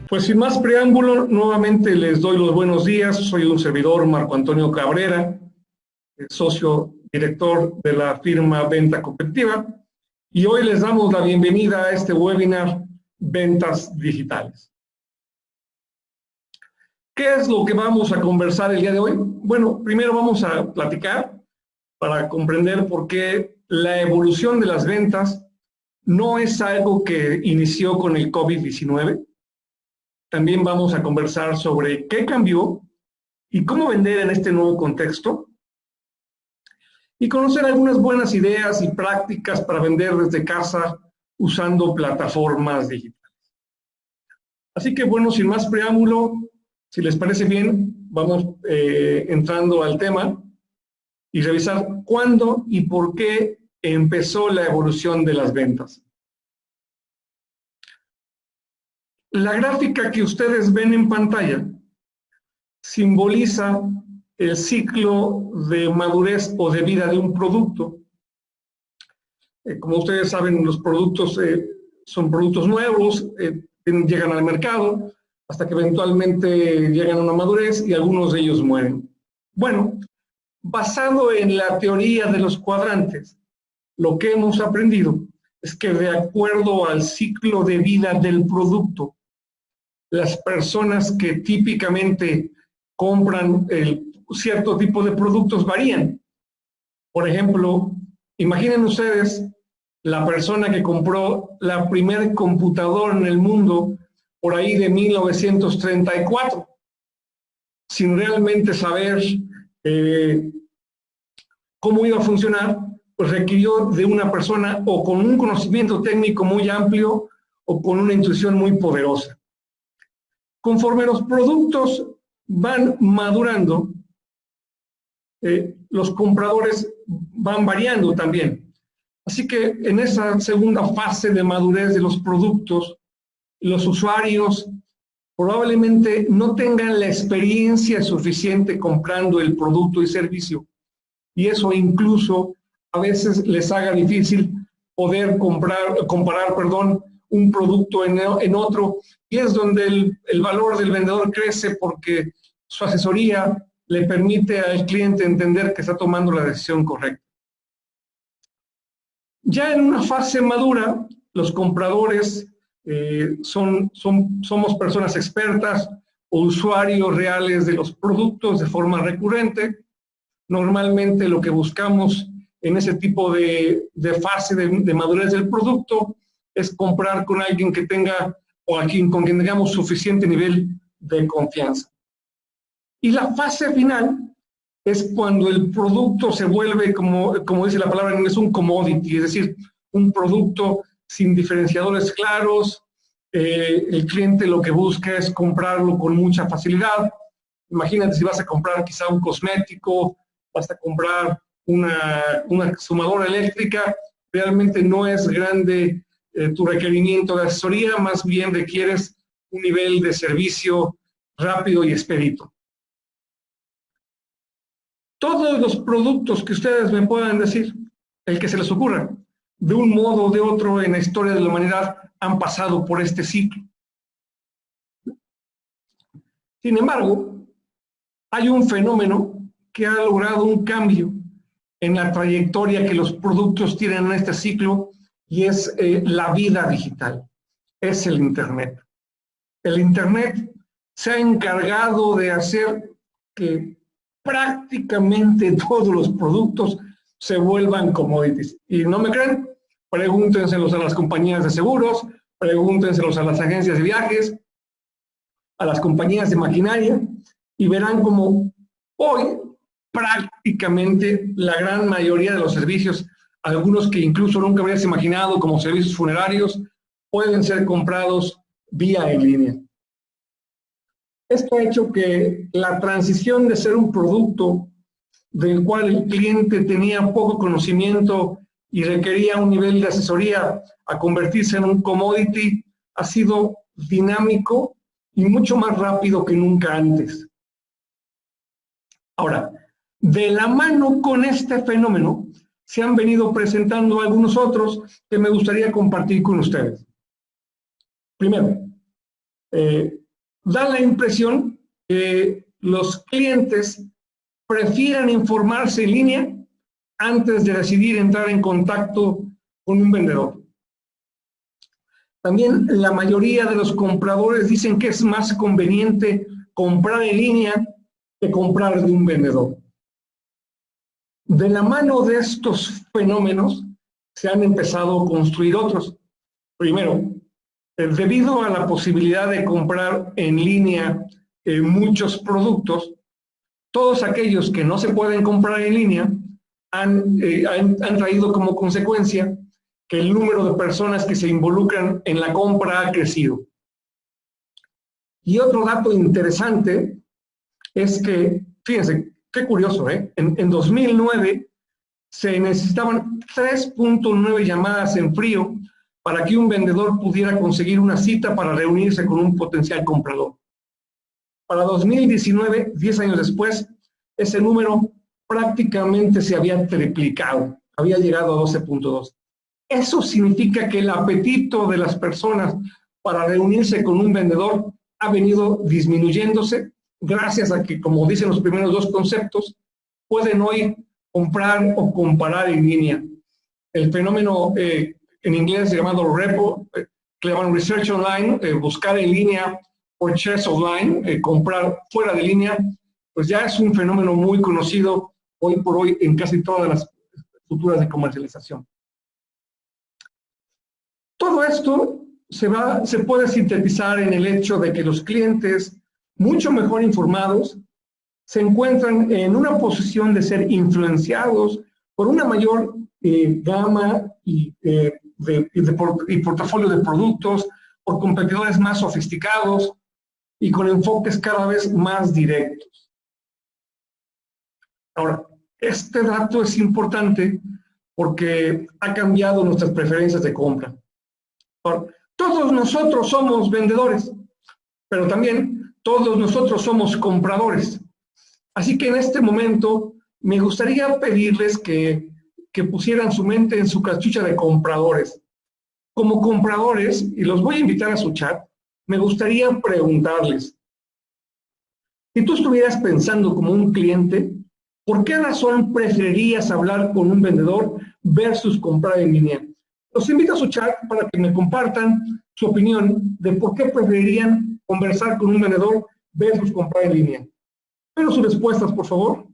Pues sin más preámbulo, nuevamente les doy los buenos días. Soy un servidor, Marco Antonio Cabrera, socio director de la firma Venta Competitiva, y hoy les damos la bienvenida a este webinar Ventas Digitales. ¿Qué es lo que vamos a conversar el día de hoy? Bueno, primero vamos a platicar para comprender por qué la evolución de las ventas no es algo que inició con el COVID-19. También vamos a conversar sobre qué cambió y cómo vender en este nuevo contexto. Y conocer algunas buenas ideas y prácticas para vender desde casa usando plataformas digitales. Así que bueno, sin más preámbulo, si les parece bien, vamos entrando al tema y revisar cuándo y por qué empezó la evolución de las ventas. La gráfica que ustedes ven en pantalla simboliza el ciclo de madurez o de vida de un producto. Como ustedes saben, los productos son productos nuevos, llegan al mercado hasta que eventualmente llegan a una madurez y algunos de ellos mueren. Bueno, basado en la teoría de los cuadrantes, lo que hemos aprendido es que de acuerdo al ciclo de vida del producto, las personas que típicamente compran cierto tipo de productos varían. Por ejemplo, imaginen ustedes la persona que compró la primer computadora en el mundo por ahí de 1934, sin realmente saber cómo iba a funcionar, pues requirió de una persona o con un conocimiento técnico muy amplio o con una intuición muy poderosa. Conforme los productos van madurando, los compradores van variando también. Así que en esa segunda fase de madurez de los productos, los usuarios probablemente no tengan la experiencia suficiente comprando el producto y servicio. Y eso incluso a veces les haga difícil poder comparar un producto en otro, y es donde el valor del vendedor crece porque su asesoría le permite al cliente entender que está tomando la decisión correcta. Ya en una fase madura, los compradores somos personas expertas o usuarios reales de los productos de forma recurrente. Normalmente lo que buscamos en ese tipo de fase de madurez del producto es comprar con alguien que tenga o con quien tengamos suficiente nivel de confianza. Y la fase final es cuando el producto se vuelve, como dice la palabra en inglés, un commodity, es decir, un producto sin diferenciadores claros. El cliente lo que busca es comprarlo con mucha facilidad. Imagínate si vas a comprar quizá un cosmético, vas a comprar una sumadora eléctrica, realmente no es grande tu requerimiento de asesoría, más bien requieres un nivel de servicio rápido y expedito. Todos los productos que ustedes me puedan decir, el que se les ocurra, de un modo o de otro en la historia de la humanidad han pasado por este ciclo. Sin embargo, hay un fenómeno que ha logrado un cambio en la trayectoria que los productos tienen en este ciclo, y es la vida digital, es el Internet. El Internet se ha encargado de hacer que prácticamente todos los productos se vuelvan commodities. Y no me creen, pregúntenselos a las compañías de seguros, pregúntenselos a las agencias de viajes, a las compañías de maquinaria, y verán como hoy prácticamente la gran mayoría de los servicios, algunos que incluso nunca habrías imaginado como servicios funerarios, pueden ser comprados vía en línea. Esto ha hecho que la transición de ser un producto del cual el cliente tenía poco conocimiento y requería un nivel de asesoría a convertirse en un commodity ha sido dinámico y mucho más rápido que nunca antes. Ahora, de la mano con este fenómeno se han venido presentando algunos otros que me gustaría compartir con ustedes. Primero, Da la impresión que los clientes prefieran informarse en línea antes de decidir entrar en contacto con un vendedor. También la mayoría de los compradores dicen que es más conveniente comprar en línea que comprar de un vendedor. De la mano de estos fenómenos se han empezado a construir otros. Primero, debido a la posibilidad de comprar en línea muchos productos, todos aquellos que no se pueden comprar en línea han traído como consecuencia que el número de personas que se involucran en la compra ha crecido. Y otro dato interesante es que, fíjense, qué curioso, en 2009 se necesitaban 3.9 llamadas en frío para que un vendedor pudiera conseguir una cita para reunirse con un potencial comprador. Para 2019, 10 años después, ese número prácticamente se había triplicado, había llegado a 12.2. Eso significa que el apetito de las personas para reunirse con un vendedor ha venido disminuyéndose gracias a que, como dicen los primeros dos conceptos, pueden hoy comprar o comparar en línea. El fenómeno en inglés llamado REPO, que llaman Research Online, buscar en línea, purchase online, comprar fuera de línea, pues ya es un fenómeno muy conocido hoy por hoy en casi todas las estructuras de comercialización. Todo esto se puede sintetizar en el hecho de que los clientes, mucho mejor informados, se encuentran en una posición de ser influenciados por una mayor gama y portafolio de productos, por competidores más sofisticados y con enfoques cada vez más directos. Ahora, este dato es importante porque ha cambiado nuestras preferencias de compra. Ahora, todos nosotros somos vendedores, pero también todos nosotros somos compradores. Así que en este momento me gustaría pedirles que pusieran su mente en su cachucha de compradores. Como compradores, y los voy a invitar a su chat, me gustaría preguntarles, si tú estuvieras pensando como un cliente, ¿por qué razón preferirías hablar con un vendedor versus comprar en línea? Los invito a su chat para que me compartan su opinión de por qué preferirían conversar con un vendedor versus comprar en línea. Pero sus respuestas, por favor.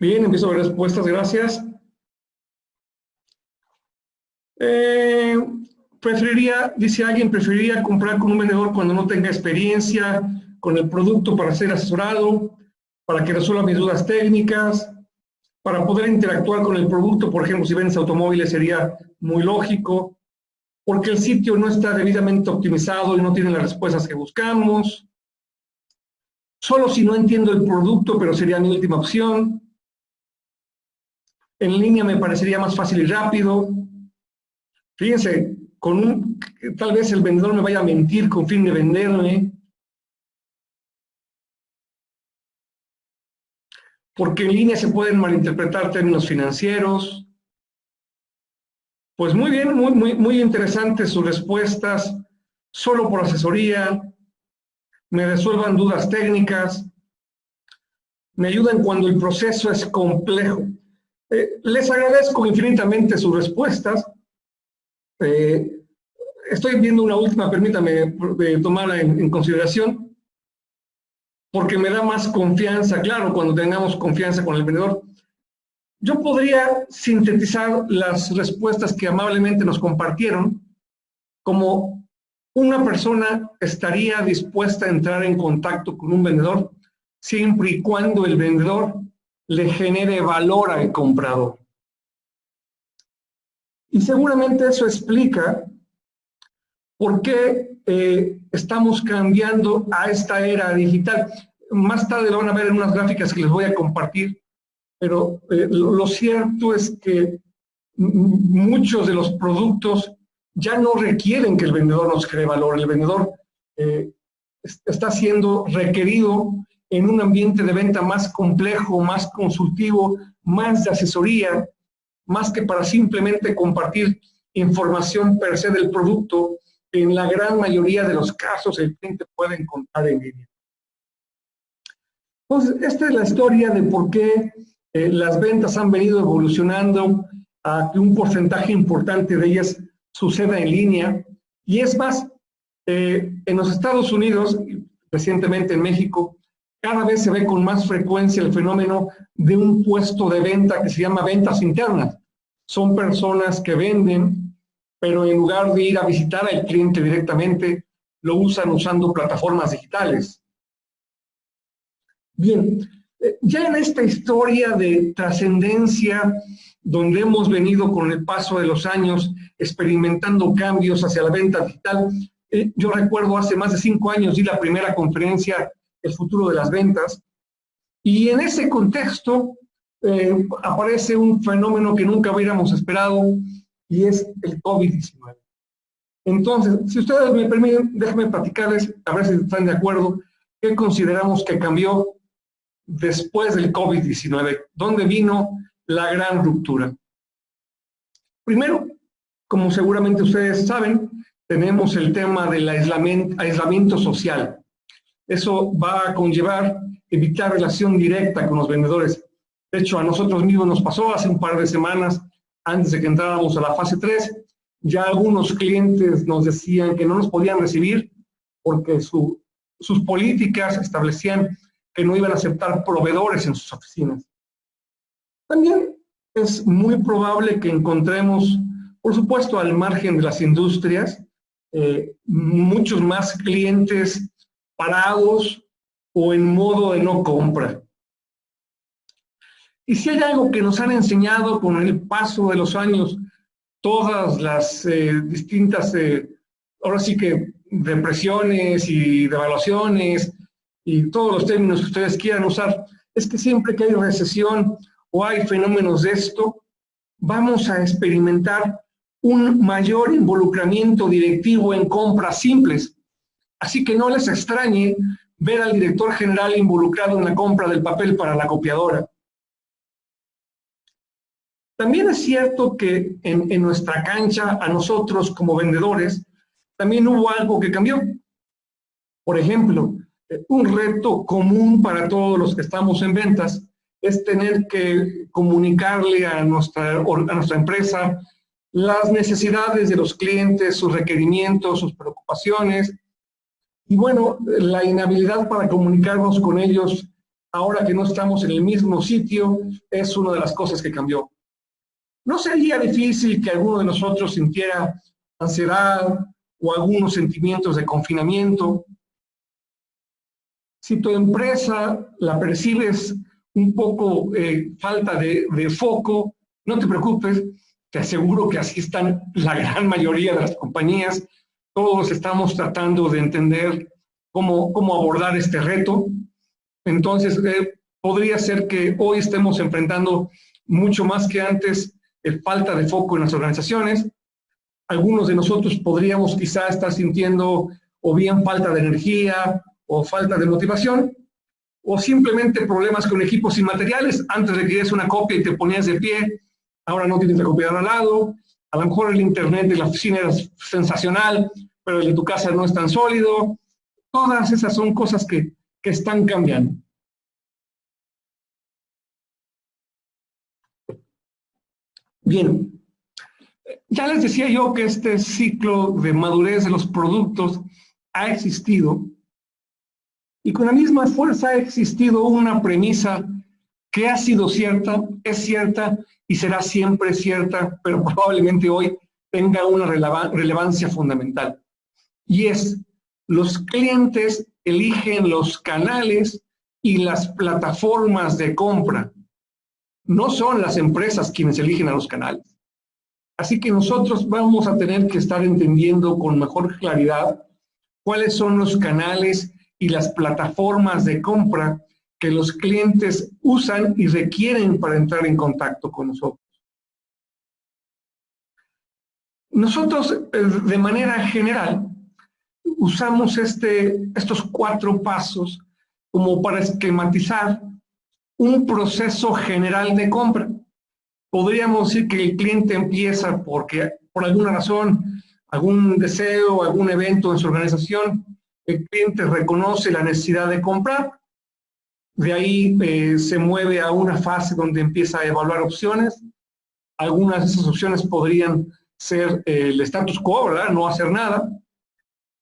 Bien, empiezo a ver respuestas, gracias. Dice alguien, preferiría comprar con un vendedor cuando no tenga experiencia con el producto para ser asesorado, para que resuelva mis dudas técnicas, para poder interactuar con el producto, por ejemplo, si vendes automóviles sería muy lógico, porque el sitio no está debidamente optimizado y no tiene las respuestas que buscamos. Solo si no entiendo el producto, pero sería mi última opción. En línea me parecería más fácil y rápido. Fíjense, tal vez el vendedor me vaya a mentir con fin de venderme. Porque en línea se pueden malinterpretar términos financieros. Pues muy bien, muy interesantes sus respuestas. Solo por asesoría. Me resuelvan dudas técnicas. Me ayudan cuando el proceso es complejo. Les agradezco infinitamente sus respuestas. Estoy viendo una última, permítame tomarla en consideración, porque me da más confianza, claro, cuando tengamos confianza con el vendedor. Yo podría sintetizar las respuestas que amablemente nos compartieron como una persona estaría dispuesta a entrar en contacto con un vendedor siempre y cuando el vendedor le genere valor al comprador. Y seguramente eso explica por qué estamos cambiando a esta era digital. Más tarde lo van a ver en unas gráficas que les voy a compartir, pero lo cierto es que muchos de los productos ya no requieren que el vendedor nos cree valor. El vendedor está siendo requerido en un ambiente de venta más complejo, más consultivo, más de asesoría, más que para simplemente compartir información per se del producto. En la gran mayoría de los casos el cliente puede encontrar en línea. Entonces, esta es la historia de por qué las ventas han venido evolucionando a que un porcentaje importante de ellas suceda en línea. Y es más, en los Estados Unidos, recientemente en México, cada vez se ve con más frecuencia el fenómeno de un puesto de venta que se llama ventas internas. Son personas que venden, pero en lugar de ir a visitar al cliente directamente, lo usan usando plataformas digitales. Bien, ya en esta historia de trascendencia, donde hemos venido con el paso de los años experimentando cambios hacia la venta digital, yo recuerdo hace más de 5 años di la primera conferencia, El futuro de las ventas, y en ese contexto aparece un fenómeno que nunca hubiéramos esperado, y es el COVID-19. Entonces, si ustedes me permiten, déjenme platicarles, a ver si están de acuerdo, qué consideramos que cambió después del COVID-19, ¿dónde vino la gran ruptura? Primero, como seguramente ustedes saben, tenemos el tema del aislamiento social. Eso va a conllevar evitar relación directa con los vendedores. De hecho, a nosotros mismos nos pasó hace un par de semanas, antes de que entráramos a la fase 3, ya algunos clientes nos decían que no nos podían recibir porque sus políticas establecían que no iban a aceptar proveedores en sus oficinas. También es muy probable que encontremos, por supuesto, al margen de las industrias, muchos más clientes parados o en modo de no compra. Y si hay algo que nos han enseñado con el paso de los años, todas las distintas, ahora sí que depresiones y devaluaciones, y todos los términos que ustedes quieran usar, es que siempre que hay recesión o hay fenómenos de esto, vamos a experimentar un mayor involucramiento directivo en compras simples. Así que no les extrañe ver al director general involucrado en la compra del papel para la copiadora. También es cierto que en nuestra cancha, a nosotros como vendedores, también hubo algo que cambió. Por ejemplo, un reto común para todos los que estamos en ventas es tener que comunicarle a nuestra empresa las necesidades de los clientes, sus requerimientos, sus preocupaciones. Y bueno, la inhabilidad para comunicarnos con ellos, ahora que no estamos en el mismo sitio, es una de las cosas que cambió. ¿No sería difícil que alguno de nosotros sintiera ansiedad o algunos sentimientos de confinamiento? Si tu empresa la percibes un poco falta de foco, no te preocupes, te aseguro que así están la gran mayoría de las compañías. Todos estamos tratando de entender cómo abordar este reto. Entonces, podría ser que hoy estemos enfrentando mucho más que antes falta de foco en las organizaciones. Algunos de nosotros podríamos quizá estar sintiendo o bien falta de energía o falta de motivación, o simplemente problemas con equipos y materiales. Antes requerías una copia y te ponías de pie, ahora no tienes la copiadora al lado. A lo mejor el internet de la oficina era sensacional, pero el de tu casa no es tan sólido. Todas esas son cosas que están cambiando. Bien, ya les decía yo que este ciclo de madurez de los productos ha existido, y con la misma fuerza ha existido una premisa que ha sido cierta, es cierta y será siempre cierta, pero probablemente hoy tenga una relevancia fundamental. Y es, los clientes eligen los canales y las plataformas de compra. No son las empresas quienes eligen a los canales. Así que nosotros vamos a tener que estar entendiendo con mejor claridad cuáles son los canales y las plataformas de compra que los clientes usan y requieren para entrar en contacto con nosotros. Nosotros, de manera general, usamos estos 4 pasos como para esquematizar un proceso general de compra. Podríamos decir que el cliente empieza porque por alguna razón, algún deseo, algún evento en su organización, el cliente reconoce la necesidad de comprar. De ahí se mueve a una fase donde empieza a evaluar opciones. Algunas de esas opciones podrían ser el status quo, ¿verdad? No hacer nada.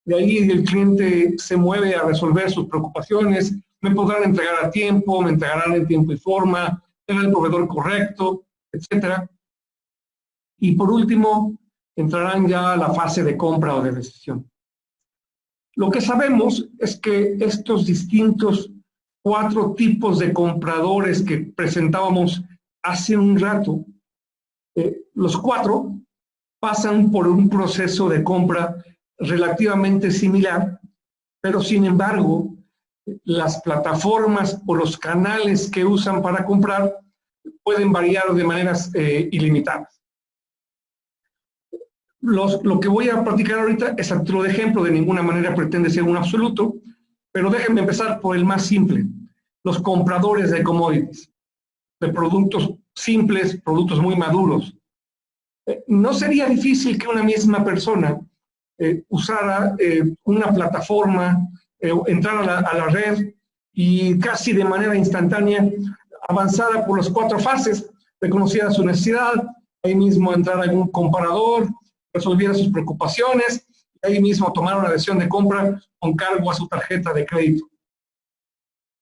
De ahí el cliente se mueve a resolver sus preocupaciones. Me podrán entregar a tiempo, me entregarán en tiempo y forma, tener el proveedor correcto, etcétera. Y por último, entrarán ya a la fase de compra o de decisión. Lo que sabemos es que estos distintos 4 tipos de compradores que presentábamos hace un rato, los 4 pasan por un proceso de compra relativamente similar, pero sin embargo, las plataformas o los canales que usan para comprar pueden variar de maneras ilimitadas. Lo que voy a platicar ahorita es a título de ejemplo, de ninguna manera pretende ser un absoluto, pero déjenme empezar por el más simple, los compradores de commodities, de productos simples, productos muy maduros. No sería difícil que una misma persona usara una plataforma, entrara a la red y casi de manera instantánea avanzara por las 4 fases, reconociera su necesidad, ahí mismo entrar a algún comparador, resolviera sus preocupaciones, y ahí mismo tomar una decisión de compra con cargo a su tarjeta de crédito.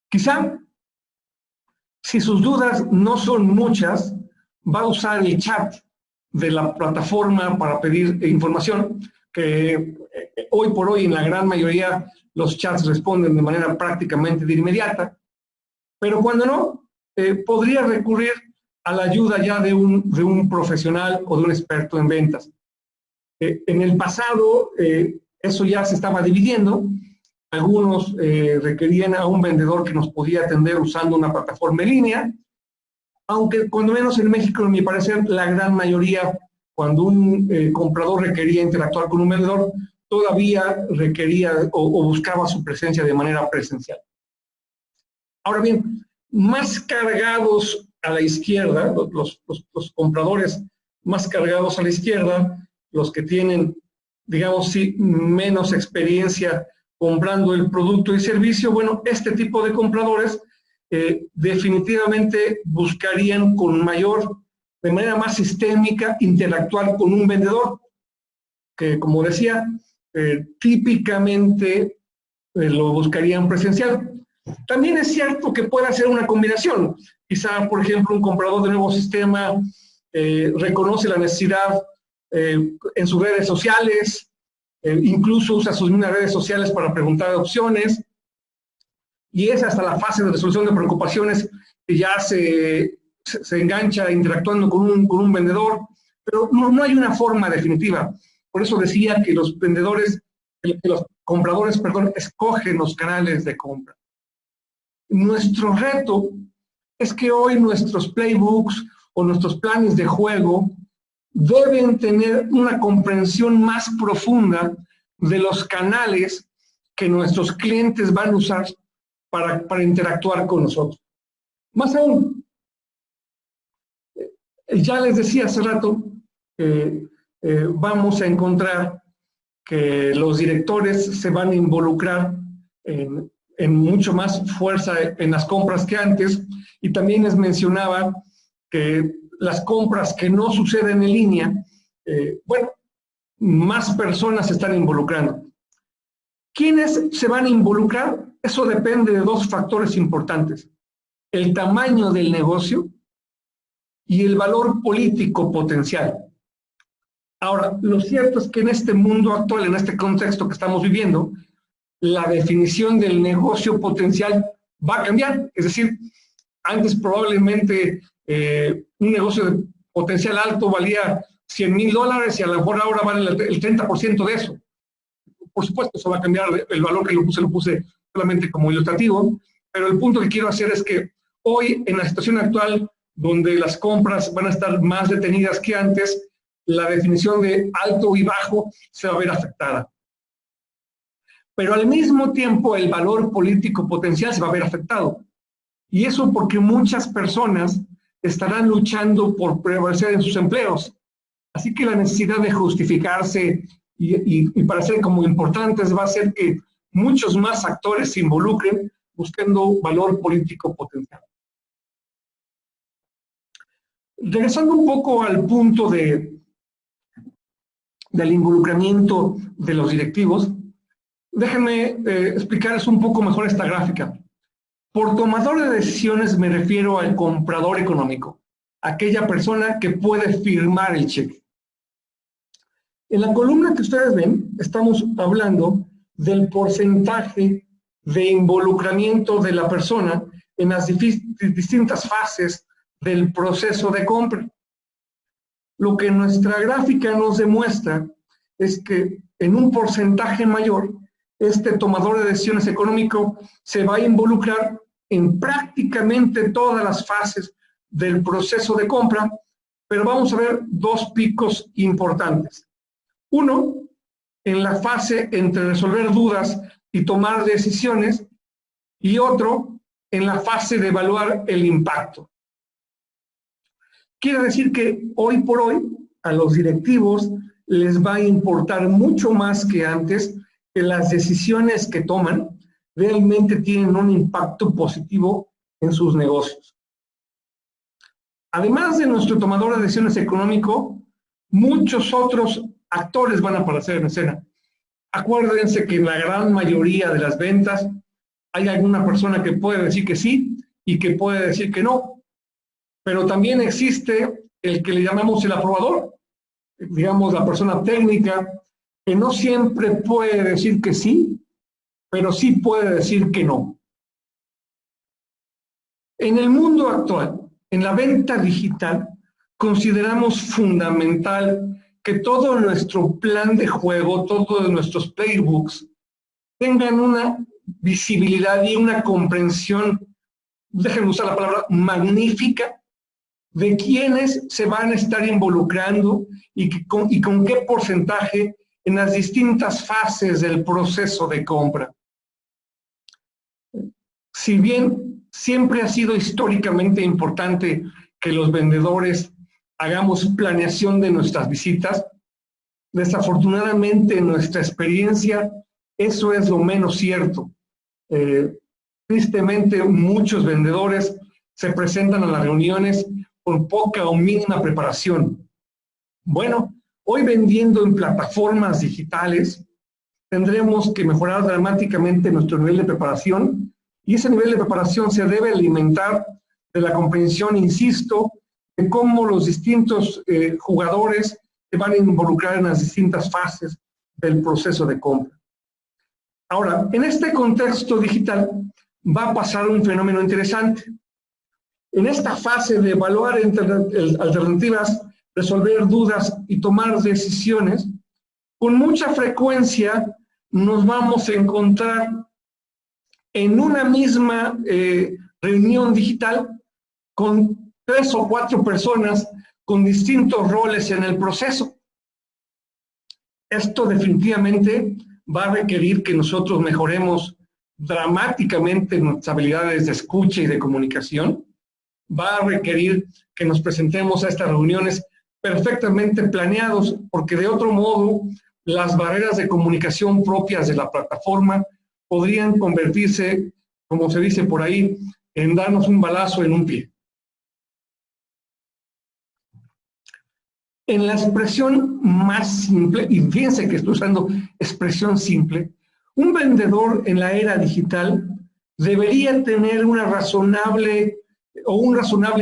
Quizá, si sus dudas no son muchas, va a usar el chat de la plataforma para pedir información, que hoy por hoy en la gran mayoría los chats responden de manera prácticamente de inmediata, pero cuando no, podría recurrir a la ayuda ya de un profesional o de un experto en ventas. En el pasado eso ya se estaba dividiendo. Algunos requerían a un vendedor que nos podía atender usando una plataforma en línea, aunque cuando menos en México, en mi parecer, la gran mayoría, cuando un comprador requería interactuar con un vendedor, todavía requería o buscaba su presencia de manera presencial. Ahora bien, más cargados a la izquierda, los compradores más cargados a la izquierda, los que tienen, digamos, sí, menos experiencia comprando el producto y servicio, bueno, este tipo de compradores definitivamente buscarían de manera más sistémica, interactuar con un vendedor, que como decía, típicamente lo buscarían presencial. También es cierto que puede hacer una combinación. Quizá, por ejemplo, un comprador de nuevo sistema reconoce la necesidad en sus redes sociales, incluso usa sus mismas redes sociales para preguntar opciones, y es hasta la fase de resolución de preocupaciones que ya se engancha interactuando con un vendedor, pero no hay una forma definitiva. Por eso decía que los compradores, escogen los canales de compra. Nuestro reto es que hoy nuestros playbooks o nuestros planes de juego deben tener una comprensión más profunda de los canales que nuestros clientes van a usar para interactuar con nosotros. Más aún, ya les decía hace rato, vamos a encontrar que los directores se van a involucrar en mucho más fuerza en las compras que antes, y también les mencionaba que las compras que no suceden en línea, bueno, más personas se están involucrando. ¿Quiénes se van a involucrar? Eso depende de 2 factores importantes: el tamaño del negocio y el valor político potencial. Ahora, lo cierto es que en este mundo actual, en este contexto que estamos viviendo, la definición del negocio potencial va a cambiar. Es decir, antes probablemente un negocio de potencial alto valía $100,000 y a lo mejor ahora vale el 30% de eso. Por supuesto, eso va a cambiar el valor que lo puse solamente como ilustrativo, pero el punto que quiero hacer es que hoy, en la situación actual, donde las compras van a estar más detenidas que antes, la definición de alto y bajo se va a ver afectada. pero al mismo tiempo el valor político potencial se va a ver afectado. Y eso porque muchas personas estarán luchando por prevalecer en sus empleos. Así que la necesidad de justificarse y parecer como importantes va a hacer que muchos más actores se involucren buscando valor político potencial. Regresando un poco al punto del involucramiento de los directivos, déjenme explicarles un poco mejor esta gráfica. Por tomador de decisiones me refiero al comprador económico, aquella persona que puede firmar el cheque. En la columna que ustedes ven, estamos hablando del porcentaje de involucramiento de la persona en las distintas fases del proceso de compra. Lo que nuestra gráfica nos demuestra es que en un porcentaje mayor, este tomador de decisiones económico se va a involucrar en prácticamente todas las fases del proceso de compra, pero vamos a ver dos picos importantes. Uno, en la fase entre resolver dudas y tomar decisiones, y otro, en la fase de evaluar el impacto. Quiere decir que hoy por hoy a los directivos les va a importar mucho más que antes que las decisiones que toman realmente tienen un impacto positivo en sus negocios. Además de nuestro tomador de decisiones económico, muchos otros actores van a aparecer en escena. Acuérdense que en la gran mayoría de las ventas hay alguna persona que puede decir que sí y que puede decir que no. Pero también existe el que le llamamos el aprobador, digamos la persona técnica, que no siempre puede decir que sí, pero sí puede decir que no. En el mundo actual, en la venta digital, consideramos fundamental que todo nuestro plan de juego, todos nuestros playbooks, tengan una visibilidad y una comprensión, déjenme usar la palabra, magnífica, de quiénes se van a estar involucrando y con qué porcentaje en las distintas fases del proceso de compra. Si bien siempre ha sido históricamente importante que los vendedores hagamos planeación de nuestras visitas, desafortunadamente en nuestra experiencia eso es lo menos cierto. Tristemente muchos vendedores se presentan a las reuniones con poca o mínima preparación. Bueno, hoy vendiendo en plataformas digitales, tendremos que mejorar dramáticamente nuestro nivel de preparación, y ese nivel de preparación se debe alimentar de la comprensión, insisto, de cómo los distintos jugadores se van a involucrar en las distintas fases del proceso de compra. Ahora, en este contexto digital va a pasar un fenómeno interesante. En esta fase de evaluar alternativas, resolver dudas y tomar decisiones, con mucha frecuencia nos vamos a encontrar en una misma reunión digital con 3 o 4 personas con distintos roles en el proceso. Esto definitivamente va a requerir que nosotros mejoremos dramáticamente nuestras habilidades de escucha y de comunicación. Va a requerir que nos presentemos a estas reuniones perfectamente planeados, porque de otro modo las barreras de comunicación propias de la plataforma podrían convertirse, como se dice por ahí, en darnos un balazo en un pie. En la expresión más simple, y fíjense que estoy usando expresión simple, un vendedor en la era digital debería tener un razonable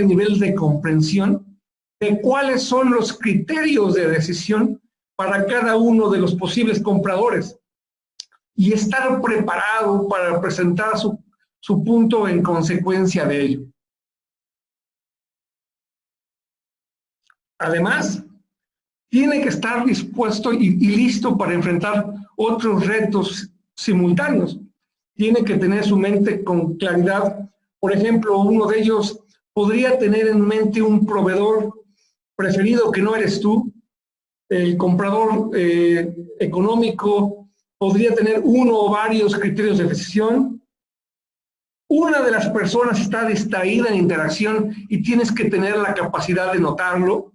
nivel de comprensión de cuáles son los criterios de decisión para cada uno de los posibles compradores y estar preparado para presentar su punto en consecuencia de ello. Además, tiene que estar dispuesto y listo para enfrentar otros retos simultáneos. Tiene que tener su mente con claridad. Por ejemplo, uno de ellos podría tener en mente un proveedor preferido que no eres tú, el comprador económico podría tener uno o varios criterios de decisión. Una de las personas está distraída en interacción y tienes que tener la capacidad de notarlo.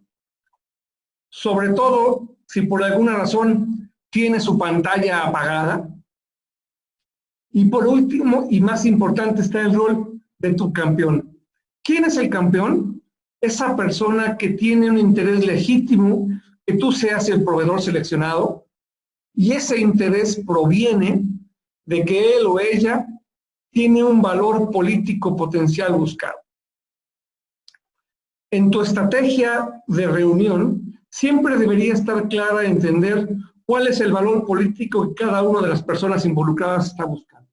Sobre todo, si por alguna razón tiene su pantalla apagada. Y por último, y más importante, está el rol de tu campeón. ¿Quién es el campeón? Esa persona que tiene un interés legítimo que tú seas el proveedor seleccionado, y ese interés proviene de que él o ella tiene un valor político potencial buscado. En tu estrategia de reunión, siempre debería estar clara entender cuál es el valor político que cada una de las personas involucradas está buscando.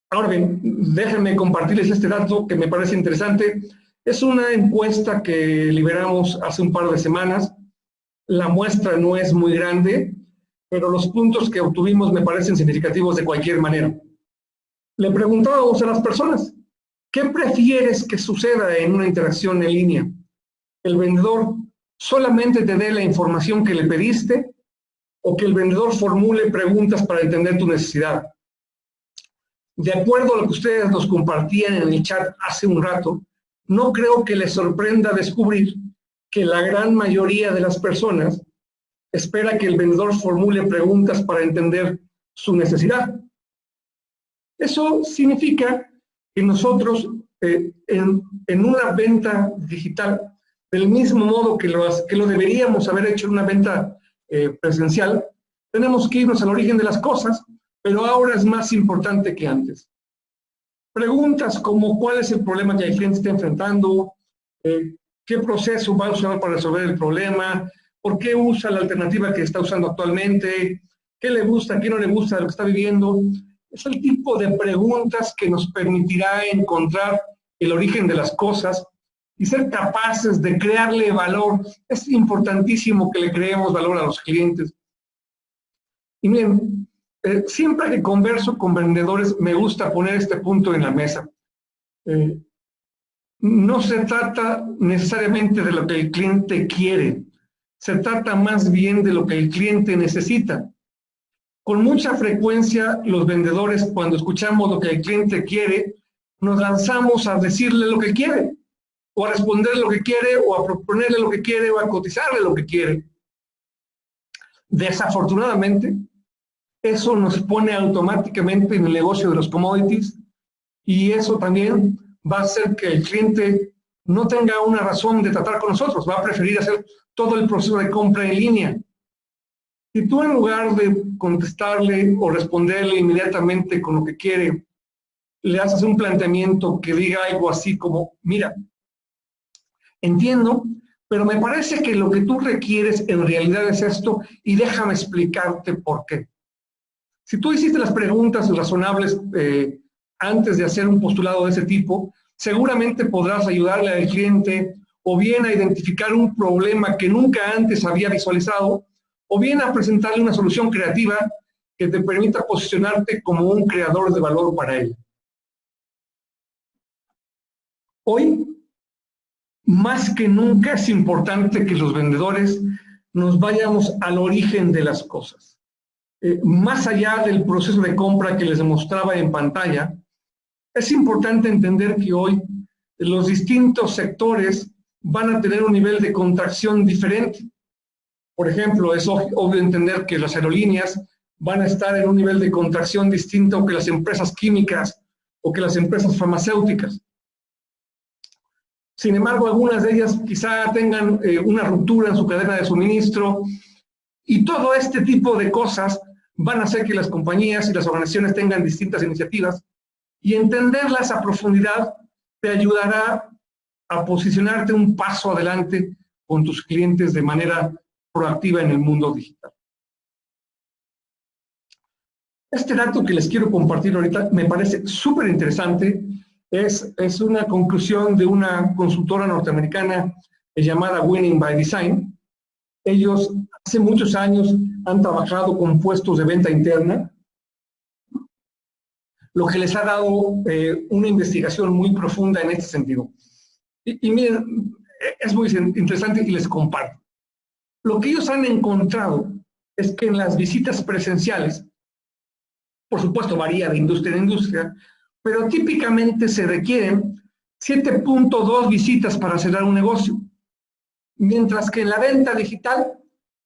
Ahora bien, déjenme compartirles este dato que me parece interesante. Es una encuesta que liberamos hace un par de semanas. La muestra no es muy grande, pero los puntos que obtuvimos me parecen significativos de cualquier manera. Le preguntábamos a las personas, ¿qué prefieres que suceda en una interacción en línea? ¿El vendedor solamente te dé la información que le pediste o que el vendedor formule preguntas para entender tu necesidad? De acuerdo a lo que ustedes nos compartían en el chat hace un rato, no creo que les sorprenda descubrir que la gran mayoría de las personas espera que el vendedor formule preguntas para entender su necesidad. Eso significa que nosotros, en una venta digital, del mismo modo que lo deberíamos haber hecho en una venta presencial, tenemos que irnos al origen de las cosas, pero ahora es más importante que antes. Preguntas como cuál es el problema que el cliente está enfrentando, qué proceso va a usar para resolver el problema, por qué usa la alternativa que está usando actualmente, qué le gusta, qué no le gusta de lo que está viviendo. Es el tipo de preguntas que nos permitirá encontrar el origen de las cosas y ser capaces de crearle valor. Es importantísimo que le creemos valor a los clientes. Y miren, siempre que converso con vendedores me gusta poner este punto en la mesa. No se trata necesariamente de lo que el cliente quiere, se trata más bien de lo que el cliente necesita. Con mucha frecuencia los vendedores, cuando escuchamos lo que el cliente quiere, nos lanzamos a decirle lo que quiere, o a responderle lo que quiere, o a proponerle lo que quiere, o a cotizarle lo que quiere. Desafortunadamente, eso nos pone automáticamente en el negocio de los commodities, y eso también va a hacer que el cliente no tenga una razón de tratar con nosotros, va a preferir hacer todo el proceso de compra en línea. Si tú en lugar de contestarle o responderle inmediatamente con lo que quiere, le haces un planteamiento que diga algo así como, mira, entiendo, pero me parece que lo que tú requieres en realidad es esto y déjame explicarte por qué. Si tú hiciste las preguntas razonables antes de hacer un postulado de ese tipo, seguramente podrás ayudarle al cliente o bien a identificar un problema que nunca antes había visualizado, o bien a presentarle una solución creativa que te permita posicionarte como un creador de valor para él. Hoy, más que nunca, es importante que los vendedores nos vayamos al origen de las cosas. Más allá del proceso de compra que les demostraba en pantalla, es importante entender que hoy los distintos sectores van a tener un nivel de contracción diferente. Por ejemplo, es obvio entender que las aerolíneas van a estar en un nivel de contracción distinto que las empresas químicas o que las empresas farmacéuticas. Sin embargo, algunas de ellas quizá tengan una ruptura en su cadena de suministro, y todo este tipo de cosas van a hacer que las compañías y las organizaciones tengan distintas iniciativas, y entenderlas a profundidad te ayudará a posicionarte un paso adelante con tus clientes de manera proactiva en el mundo digital. Este dato que les quiero compartir ahorita me parece súper interesante. Es una conclusión de una consultora norteamericana llamada Winning by Design. Ellos hace muchos años han trabajado con puestos de venta interna, lo que les ha dado una investigación muy profunda en este sentido. Y miren, es muy interesante y les comparto. Lo que ellos han encontrado es que en las visitas presenciales, por supuesto varía de industria en industria, pero típicamente se requieren 7.2 visitas para cerrar un negocio, mientras que en la venta digital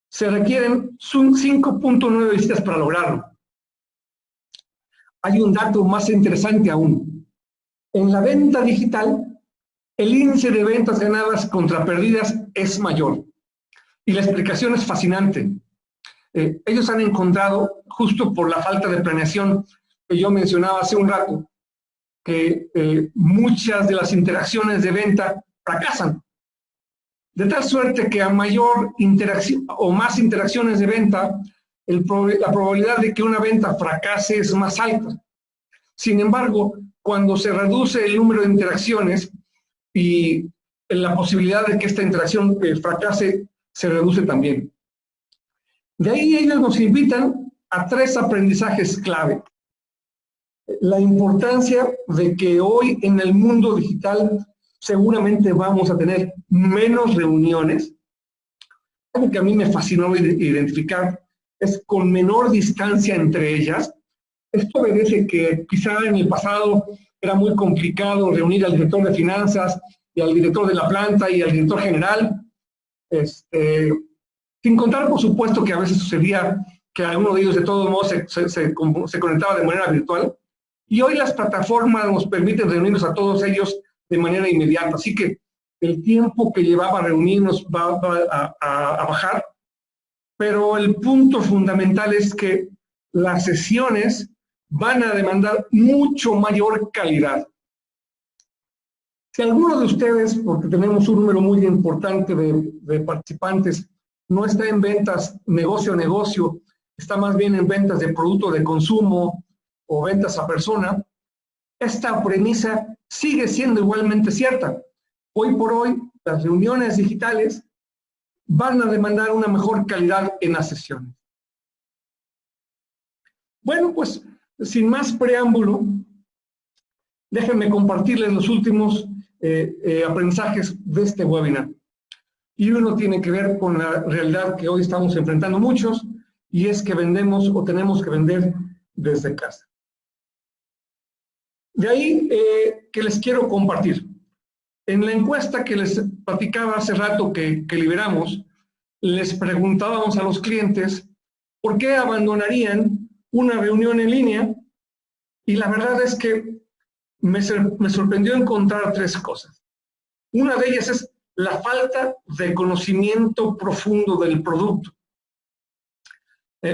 se requieren 5.9 visitas para lograrlo. Hay un dato más interesante aún. En la venta digital, el índice de ventas ganadas contra perdidas es mayor. Y la explicación es fascinante. Ellos han encontrado, justo por la falta de planeación que yo mencionaba hace un rato, que muchas de las interacciones de venta fracasan. De tal suerte que a mayor interacción o más interacciones de venta, la probabilidad de que una venta fracase es más alta. Sin embargo, cuando se reduce el número de interacciones y la posibilidad de que esta interacción fracase se reduce también. De ahí ellos nos invitan a 3 aprendizajes clave. La importancia de que hoy en el mundo digital seguramente vamos a tener menos reuniones. Algo que a mí me fascinó identificar es con menor distancia entre ellas. Esto obedece que quizá en el pasado era muy complicado reunir al director de finanzas y al director de la planta y al director general. Sin contar, por supuesto, que a veces sucedía que alguno de ellos de todos modos se conectaba de manera virtual. Y hoy las plataformas nos permiten reunirnos a todos ellos de manera inmediata. Así que el tiempo que llevaba a reunirnos va a bajar. Pero el punto fundamental es que las sesiones van a demandar mucho mayor calidad. Si alguno de ustedes, porque tenemos un número muy importante de participantes, no está en ventas negocio a negocio, está más bien en ventas de producto de consumo o ventas a persona, esta premisa sigue siendo igualmente cierta. Hoy por hoy, las reuniones digitales van a demandar una mejor calidad en las sesiones. Bueno, pues, sin más preámbulo, déjenme compartirles los últimos aprendizajes de este webinar. Y uno tiene que ver con la realidad que hoy estamos enfrentando muchos, y es que vendemos o tenemos que vender desde casa. De ahí que les quiero compartir. En la encuesta que les platicaba hace rato que liberamos, les preguntábamos a los clientes por qué abandonarían una reunión en línea, y la verdad es que me sorprendió encontrar 3 cosas. Una de ellas es la falta de conocimiento profundo del producto.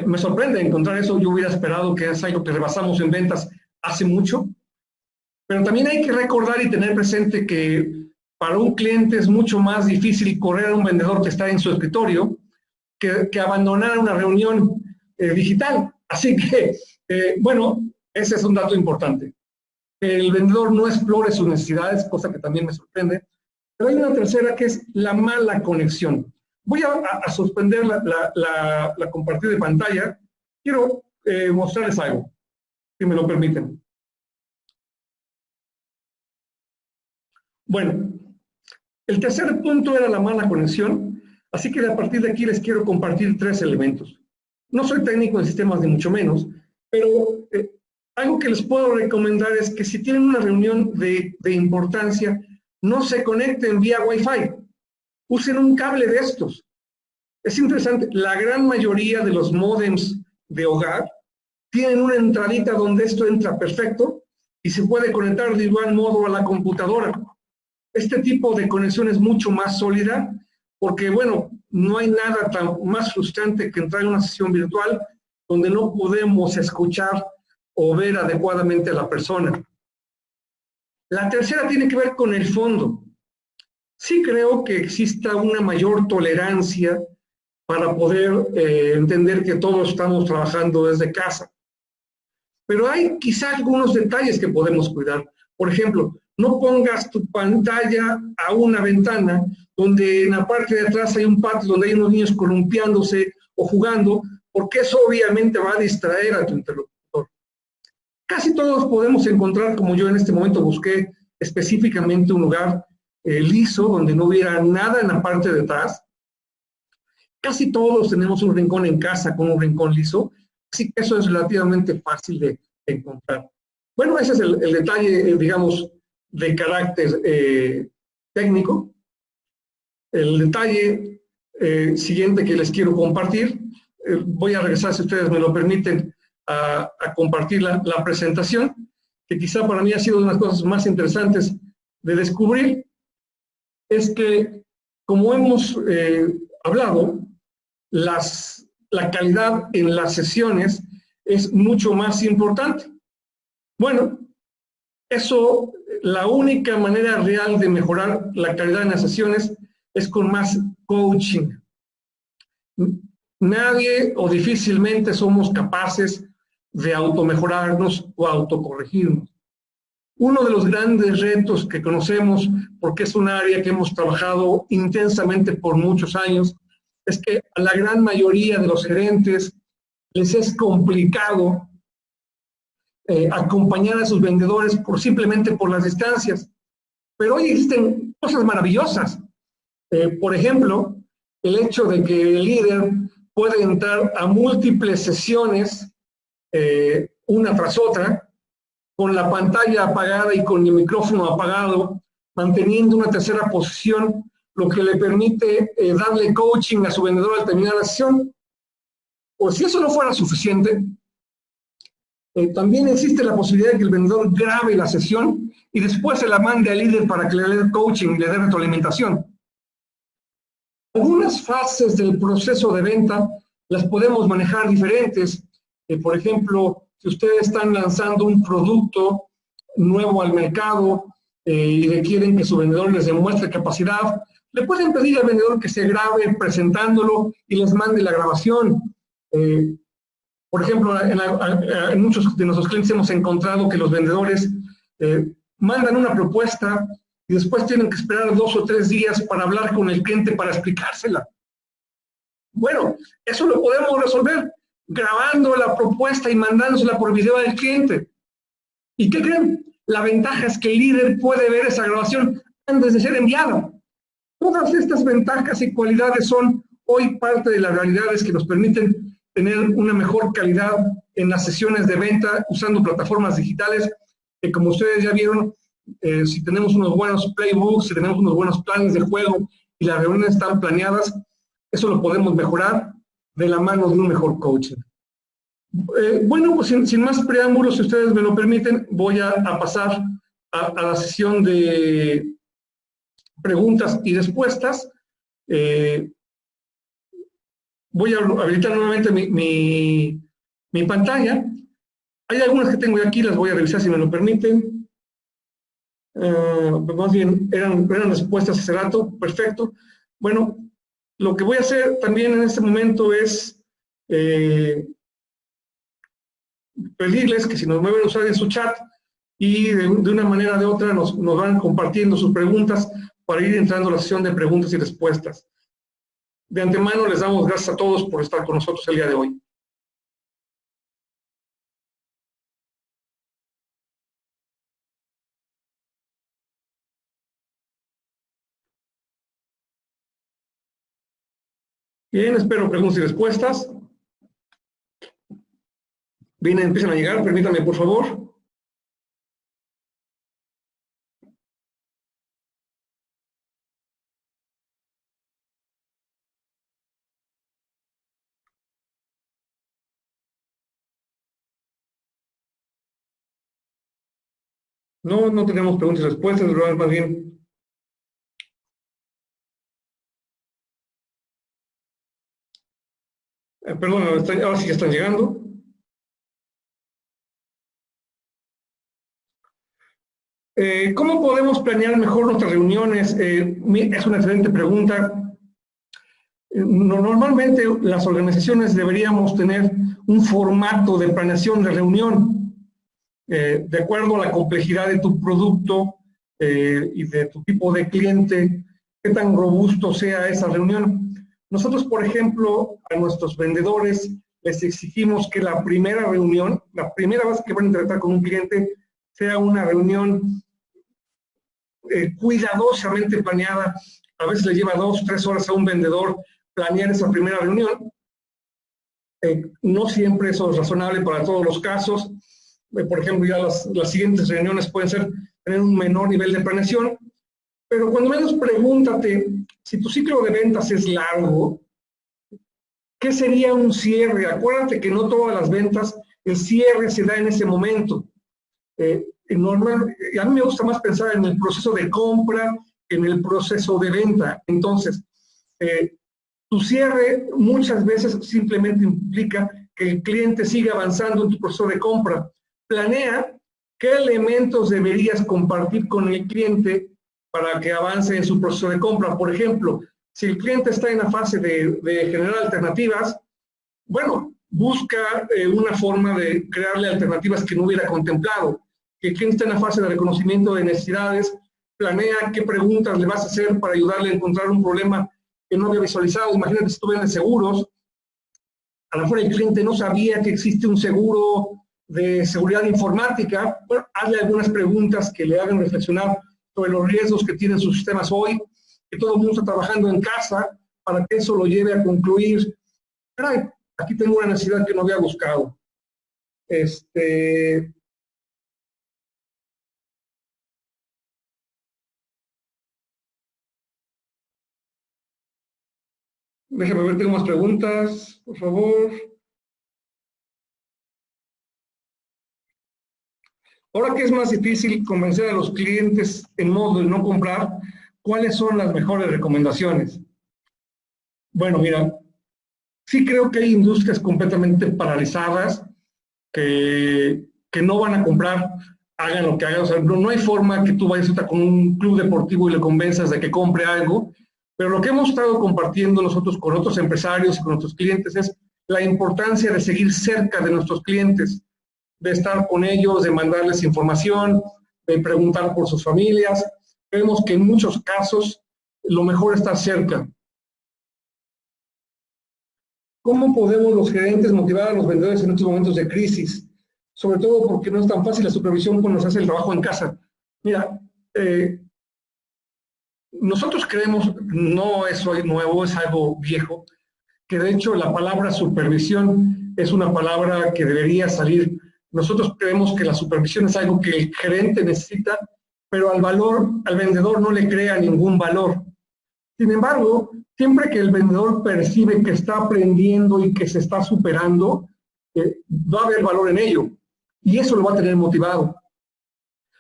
Me sorprende encontrar eso. Yo hubiera esperado que es algo que rebasamos en ventas hace mucho, pero también hay que recordar y tener presente que para un cliente es mucho más difícil correr a un vendedor que está en su escritorio que abandonar una reunión digital. Así que, bueno, ese es un dato importante. El vendedor no explore sus necesidades, cosa que también me sorprende. Pero hay una tercera que es la mala conexión. Voy a suspender la compartida de pantalla. Quiero mostrarles algo, si me lo permiten. Bueno, el tercer punto era la mala conexión, así que a partir de aquí les quiero compartir 3 elementos. No soy técnico en sistemas ni mucho menos, pero algo que les puedo recomendar es que si tienen una reunión de importancia, no se conecten vía Wi-Fi, usen un cable de estos. Es interesante, la gran mayoría de los módems de hogar tienen una entradita donde esto entra perfecto y se puede conectar de igual modo a la computadora. Este tipo de conexión es mucho más sólida porque, bueno, no hay nada más frustrante que entrar en una sesión virtual donde no podemos escuchar o ver adecuadamente a la persona. La tercera tiene que ver con el fondo. Sí creo que exista una mayor tolerancia para poder entender que todos estamos trabajando desde casa. Pero hay quizá algunos detalles que podemos cuidar. Por ejemplo, no pongas tu pantalla a una ventana donde en la parte de atrás hay un patio donde hay unos niños columpiándose o jugando, porque eso obviamente va a distraer a tu interlocutor. Casi todos podemos encontrar, como yo en este momento busqué específicamente un lugar liso, donde no hubiera nada en la parte de atrás. Casi todos tenemos un rincón en casa con un rincón liso, así que eso es relativamente fácil de encontrar. Bueno, ese es el detalle, digamos, de carácter técnico. El detalle siguiente que les quiero compartir, voy a regresar, si ustedes me lo permiten, a compartir la presentación, que quizá para mí ha sido una de las cosas más interesantes de descubrir, es que, como hemos hablado, la calidad en las sesiones es mucho más importante. Bueno, eso, la única manera real de mejorar la calidad en las sesiones es con más coaching. Nadie o difícilmente somos capaces de automejorarnos o autocorregirnos. Uno de los grandes retos que conocemos, porque es un área que hemos trabajado intensamente por muchos años, es que a la gran mayoría de los gerentes les es complicado acompañar a sus vendedores simplemente por las distancias. Pero hoy existen cosas maravillosas. Por ejemplo, el hecho de que el líder puede entrar a múltiples sesiones, una tras otra, con la pantalla apagada y con el micrófono apagado, manteniendo una tercera posición, lo que le permite darle coaching a su vendedor al terminar la sesión. Pues si eso no fuera suficiente, también existe la posibilidad de que el vendedor grabe la sesión y después se la mande al líder para que le dé coaching y le dé retroalimentación. Algunas fases del proceso de venta las podemos manejar diferentes. Por ejemplo, si ustedes están lanzando un producto nuevo al mercado y requieren que su vendedor les demuestre capacidad, le pueden pedir al vendedor que se grabe presentándolo y les mande la grabación. Por ejemplo, en muchos de nuestros clientes hemos encontrado que los vendedores mandan una propuesta y después tienen que esperar 2 o 3 días para hablar con el cliente para explicársela. Bueno, eso lo podemos resolver grabando la propuesta y mandándosela por video al cliente. ¿Y qué creen? La ventaja es que el líder puede ver esa grabación antes de ser enviada. Todas estas ventajas y cualidades son hoy parte de las realidades que nos permiten tener una mejor calidad en las sesiones de venta usando plataformas digitales, que como ustedes ya vieron, si tenemos unos buenos playbooks, si tenemos unos buenos planes de juego y las reuniones están planeadas, eso lo podemos mejorar de la mano de un mejor coaching. Bueno, pues sin más preámbulos, si ustedes me lo permiten, voy a pasar a la sesión de preguntas y respuestas. Voy a habilitar nuevamente mi pantalla. Hay algunas que tengo aquí, las voy a revisar si me lo permiten. Más bien, eran respuestas hace rato, perfecto. Bueno, lo que voy a hacer también en este momento es pedirles que si nos mueven a usar en su chat y de una manera o de otra nos van compartiendo sus preguntas para ir entrando a la sesión de preguntas y respuestas. De antemano les damos gracias a todos por estar con nosotros el día de hoy. Bien, espero preguntas y respuestas. Bien, empiezan a llegar, permítanme por favor. No tenemos preguntas y respuestas, más bien. Perdón, ahora sí que están llegando. ¿Cómo podemos planear mejor nuestras reuniones? Es una excelente pregunta. Normalmente las organizaciones deberíamos tener un formato de planeación de reunión de acuerdo a la complejidad de tu producto y de tu tipo de cliente, qué tan robusto sea esa reunión. Nosotros, por ejemplo, a nuestros vendedores les exigimos que la primera reunión, la primera vez que van a interactuar con un cliente, sea una reunión cuidadosamente planeada. A veces le lleva 2 o 3 horas a un vendedor planear esa primera reunión. No siempre eso es razonable para todos los casos. Por ejemplo, ya las siguientes reuniones pueden tener un menor nivel de planeación, pero cuando menos pregúntate, si tu ciclo de ventas es largo, ¿qué sería un cierre? Acuérdate que no todas las ventas, el cierre se da en ese momento. Normal, a mí me gusta más pensar en el proceso de compra que en el proceso de venta. Entonces, tu cierre muchas veces simplemente implica que el cliente siga avanzando en tu proceso de compra. Planea qué elementos deberías compartir con el cliente para que avance en su proceso de compra. Por ejemplo, si el cliente está en la fase de generar alternativas, bueno, busca una forma de crearle alternativas que no hubiera contemplado. Que el cliente está en la fase de reconocimiento de necesidades, planea qué preguntas le vas a hacer para ayudarle a encontrar un problema que no había visualizado. Imagínate si tú vendes seguros, a lo mejor el cliente no sabía que existe un seguro de seguridad informática. Bueno, hazle algunas preguntas que le hagan reflexionar sobre los riesgos que tienen sus sistemas hoy, que todo el mundo está trabajando en casa, para que eso lo lleve a concluir, caray, aquí tengo una necesidad que no había buscado. Déjame ver, tengo más preguntas, por favor. Ahora que es más difícil convencer a los clientes en modo de no comprar, ¿cuáles son las mejores recomendaciones? Bueno, mira, sí creo que hay industrias completamente paralizadas que no van a comprar, hagan lo que hagan. O sea, no hay forma que tú vayas con un club deportivo y le convenzas de que compre algo. Pero lo que hemos estado compartiendo nosotros con otros empresarios y con nuestros clientes es la importancia de seguir cerca de nuestros clientes, de estar con ellos, de mandarles información, de preguntar por sus familias. Vemos que en muchos casos lo mejor está cerca. ¿Cómo podemos los gerentes motivar a los vendedores en estos momentos de crisis? Sobre todo porque no es tan fácil la supervisión cuando se hace el trabajo en casa. Mira, nosotros creemos, no es algo nuevo, es algo viejo, que de hecho la palabra supervisión es una palabra que debería salir. Nosotros creemos que la supervisión es algo que el gerente necesita, pero al vendedor no le crea ningún valor. Sin embargo, siempre que el vendedor percibe que está aprendiendo y que se está superando, va a haber valor en ello y eso lo va a tener motivado.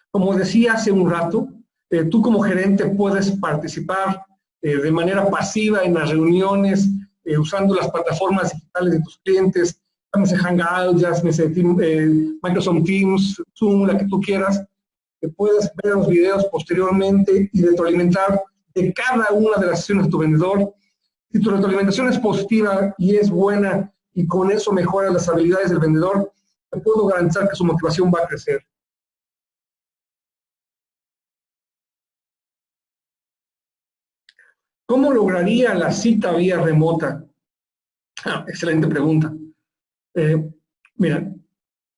Como decía hace un rato, tú como gerente puedes participar de manera pasiva en las reuniones, usando las plataformas digitales de tus clientes, llámese Hangouts, llámese Microsoft Teams, Zoom, la que tú quieras. Puedes ver los videos posteriormente y retroalimentar de cada una de las sesiones de tu vendedor. Si tu retroalimentación es positiva y es buena y con eso mejoras las habilidades del vendedor, te puedo garantizar que su motivación va a crecer. ¿Cómo lograría la cita vía remota? Excelente pregunta. Mira,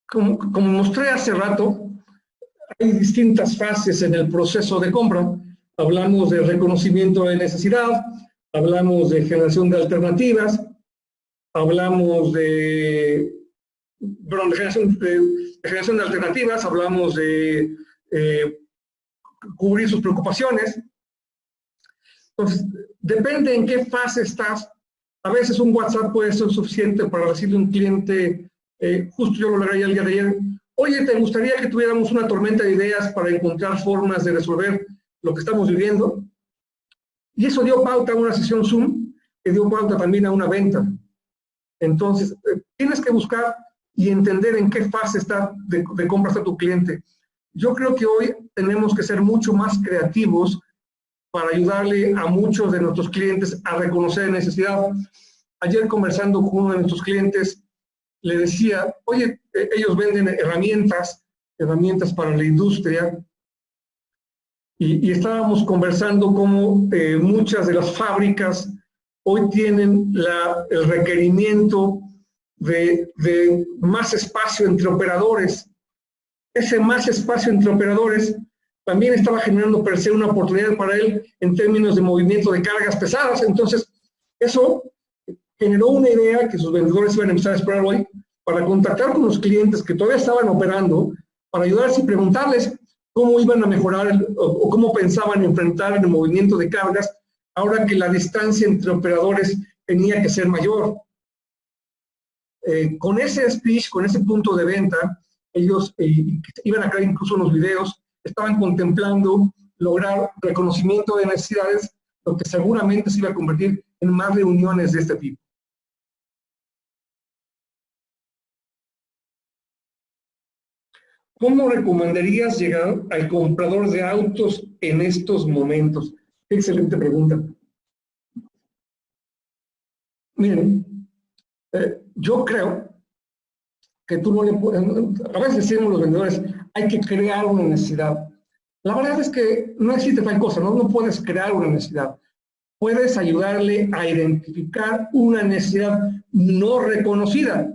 como mostré hace rato, hay distintas fases en el proceso de compra. Hablamos de reconocimiento de necesidad, hablamos de generación de alternativas, hablamos de generación de alternativas, hablamos de cubrir sus preocupaciones. Entonces, depende en qué fase estás. A veces un WhatsApp puede ser suficiente para decirle a un cliente, justo yo lo leí el día de ayer, oye, ¿te gustaría que tuviéramos una tormenta de ideas para encontrar formas de resolver lo que estamos viviendo? Y eso dio pauta a una sesión Zoom, que dio pauta también a una venta. Entonces, tienes que buscar y entender en qué fase está de compra está tu cliente. Yo creo que hoy tenemos que ser mucho más creativos para ayudarle a muchos de nuestros clientes a reconocer necesidad. Ayer conversando con uno de nuestros clientes, le decía, oye, ellos venden herramientas para la industria, y estábamos conversando cómo muchas de las fábricas hoy tienen el requerimiento de más espacio entre operadores. Ese más espacio entre operadores también estaba generando per se una oportunidad para él en términos de movimiento de cargas pesadas. Entonces, Eso generó una idea que sus vendedores iban a empezar a explorar hoy para contactar con los clientes que todavía estaban operando, para ayudarles y preguntarles cómo iban a mejorar o cómo pensaban enfrentar el movimiento de cargas ahora que la distancia entre operadores tenía que ser mayor. Con ese speech, con ese punto de venta, ellos iban a crear incluso unos videos, estaban contemplando lograr reconocimiento de necesidades, lo que seguramente se iba a convertir en más reuniones de este tipo. ¿Cómo recomendarías llegar al comprador de autos en estos momentos? Excelente pregunta. Miren, yo creo que tú no le puedes, a veces decimos los vendedores, hay que crear una necesidad. La verdad es que no existe tal cosa, no puedes crear una necesidad. Puedes ayudarle a identificar una necesidad no reconocida.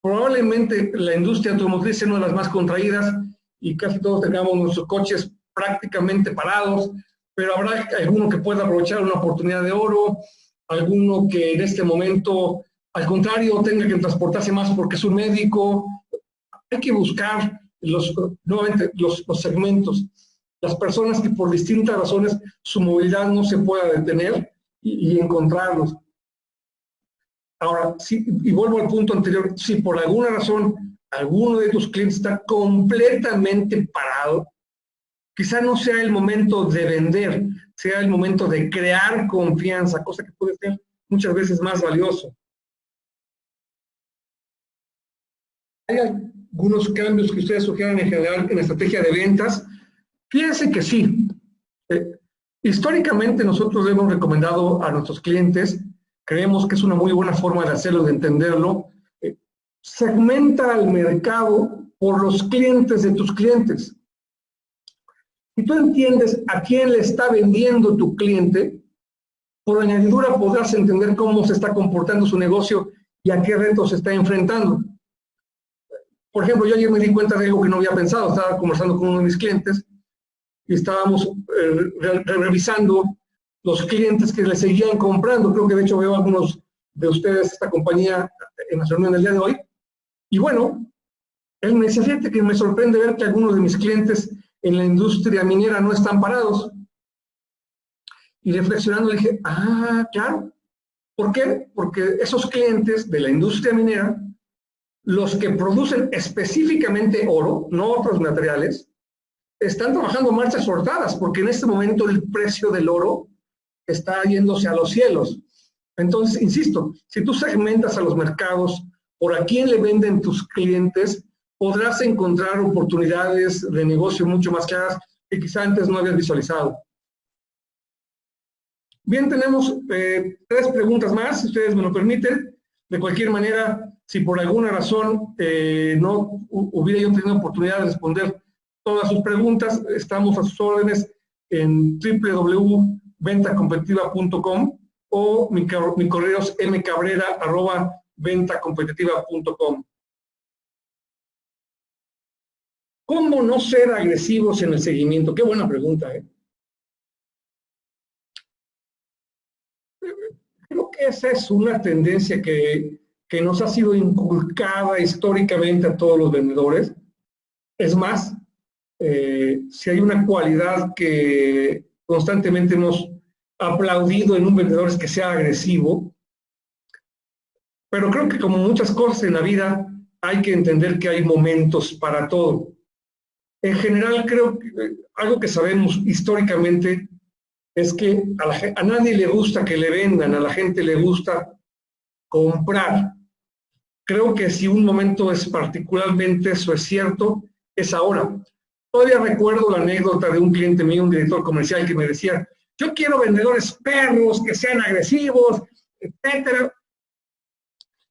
Probablemente la industria automotriz sea una de las más contraídas y casi todos tengamos nuestros coches prácticamente parados, pero habrá alguno que pueda aprovechar una oportunidad de oro, alguno que en este momento, al contrario, tenga que transportarse más porque es un médico. Hay que buscar nuevamente los segmentos, las personas que por distintas razones su movilidad no se pueda detener y encontrarlos. Ahora, sí, y vuelvo al punto anterior, si por alguna razón alguno de tus clientes está completamente parado, quizá no sea el momento de vender, sea el momento de crear confianza, cosa que puede ser muchas veces más valioso. ¿Hay algunos cambios que ustedes sugieran en general en la estrategia de ventas? Fíjense que sí. Históricamente nosotros le hemos recomendado a nuestros clientes, creemos que es una muy buena forma de hacerlo, de entenderlo, segmenta al mercado por los clientes de tus clientes. Si tú entiendes a quién le está vendiendo tu cliente, por añadidura podrás entender cómo se está comportando su negocio y a qué retos se está enfrentando. Por ejemplo, yo ayer me di cuenta de algo que no había pensado. Estaba conversando con uno de mis clientes y estábamos revisando los clientes que le seguían comprando. Creo que de hecho veo a algunos de ustedes esta compañía en la reunión del día de hoy. Y bueno, él me decía, fíjate que me sorprende ver que algunos de mis clientes en la industria minera no están parados. Y reflexionando le dije, claro. ¿Por qué? Porque esos clientes de la industria minera, los que producen específicamente oro, no otros materiales, están trabajando marchas forzadas, porque en este momento el precio del oro está yéndose a los cielos. Entonces, insisto, si tú segmentas a los mercados por a quién le venden tus clientes, podrás encontrar oportunidades de negocio mucho más claras que quizá antes no habías visualizado. Bien, tenemos 3 preguntas más, si ustedes me lo permiten. De cualquier manera, si por alguna razón no hubiera yo tenido oportunidad de responder todas sus preguntas, estamos a sus órdenes en www.ventacompetitiva.com o mi correo es mcabrera@ventacompetitiva.com. ¿Cómo no ser agresivos en el seguimiento? Qué buena pregunta, ¿eh? Creo que esa es una tendencia que nos ha sido inculcada históricamente a todos los vendedores. Es más, si hay una cualidad que constantemente hemos aplaudido en un vendedor es que sea agresivo, pero creo que como muchas cosas en la vida hay que entender que hay momentos para todo. En general creo que algo que sabemos históricamente es que a nadie le gusta que le vendan, a la gente le gusta comprar. Creo que si un momento es particularmente eso es cierto, es ahora. Todavía recuerdo la anécdota de un cliente mío, un director comercial, que me decía, yo quiero vendedores perros, que sean agresivos, etcétera.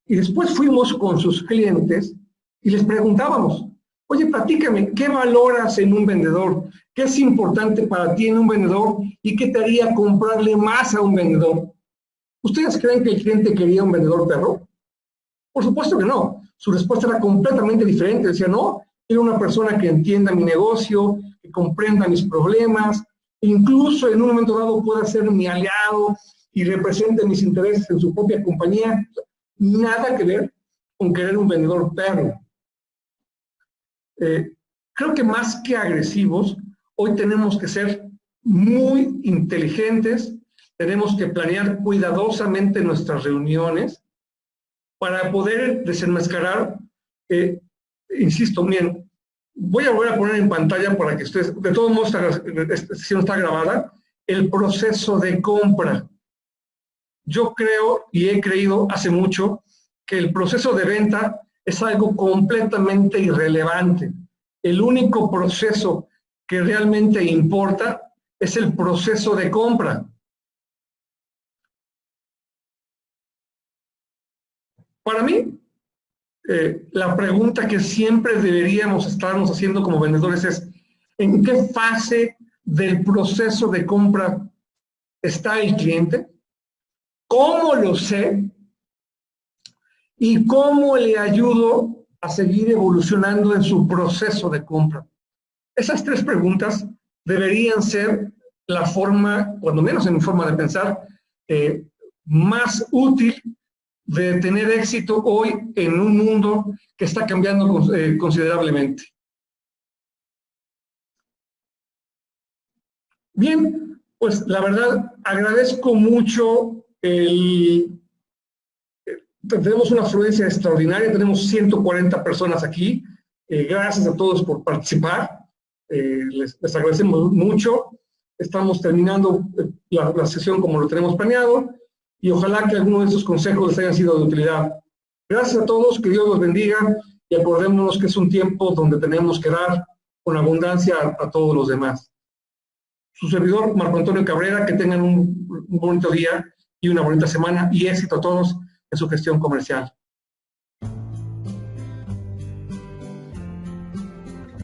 Y después fuimos con sus clientes y les preguntábamos, oye, platícame, ¿qué valoras en un vendedor? ¿Qué es importante para ti en un vendedor? ¿Y qué te haría comprarle más a un vendedor? ¿Ustedes creen que el cliente quería un vendedor perro? Por supuesto que no. Su respuesta era completamente diferente. Decía, no, quiero una persona que entienda mi negocio, que comprenda mis problemas, incluso en un momento dado pueda ser mi aliado y represente mis intereses en su propia compañía, nada que ver con querer un vendedor perro. Creo que más que agresivos, hoy tenemos que ser muy inteligentes, tenemos que planear cuidadosamente nuestras reuniones para poder desenmascarar, insisto, bien, voy a volver a poner en pantalla para que ustedes, de todos modos, esta sesión está grabada, el proceso de compra. Yo creo y he creído hace mucho que el proceso de venta es algo completamente irrelevante. El único proceso que realmente importa es el proceso de compra. Para mí, la pregunta que siempre deberíamos estarnos haciendo como vendedores es, ¿en qué fase del proceso de compra está el cliente? ¿Cómo lo sé? ¿Y cómo le ayudo a seguir evolucionando en su proceso de compra? Esas tres preguntas deberían ser la forma, cuando menos en mi forma de pensar, más útil de tener éxito hoy en un mundo que está cambiando considerablemente. Bien, pues la verdad agradezco mucho tenemos una afluencia extraordinaria, tenemos 140 personas aquí. Gracias a todos por participar. Les agradecemos mucho. Estamos terminando la sesión como lo tenemos planeado y ojalá que algunos de estos consejos les hayan sido de utilidad. Gracias a todos, que Dios los bendiga y acordémonos que es un tiempo donde tenemos que dar con abundancia a todos los demás. Su servidor, Marco Antonio Cabrera, que tengan un bonito día y una bonita semana y éxito a todos en su gestión comercial.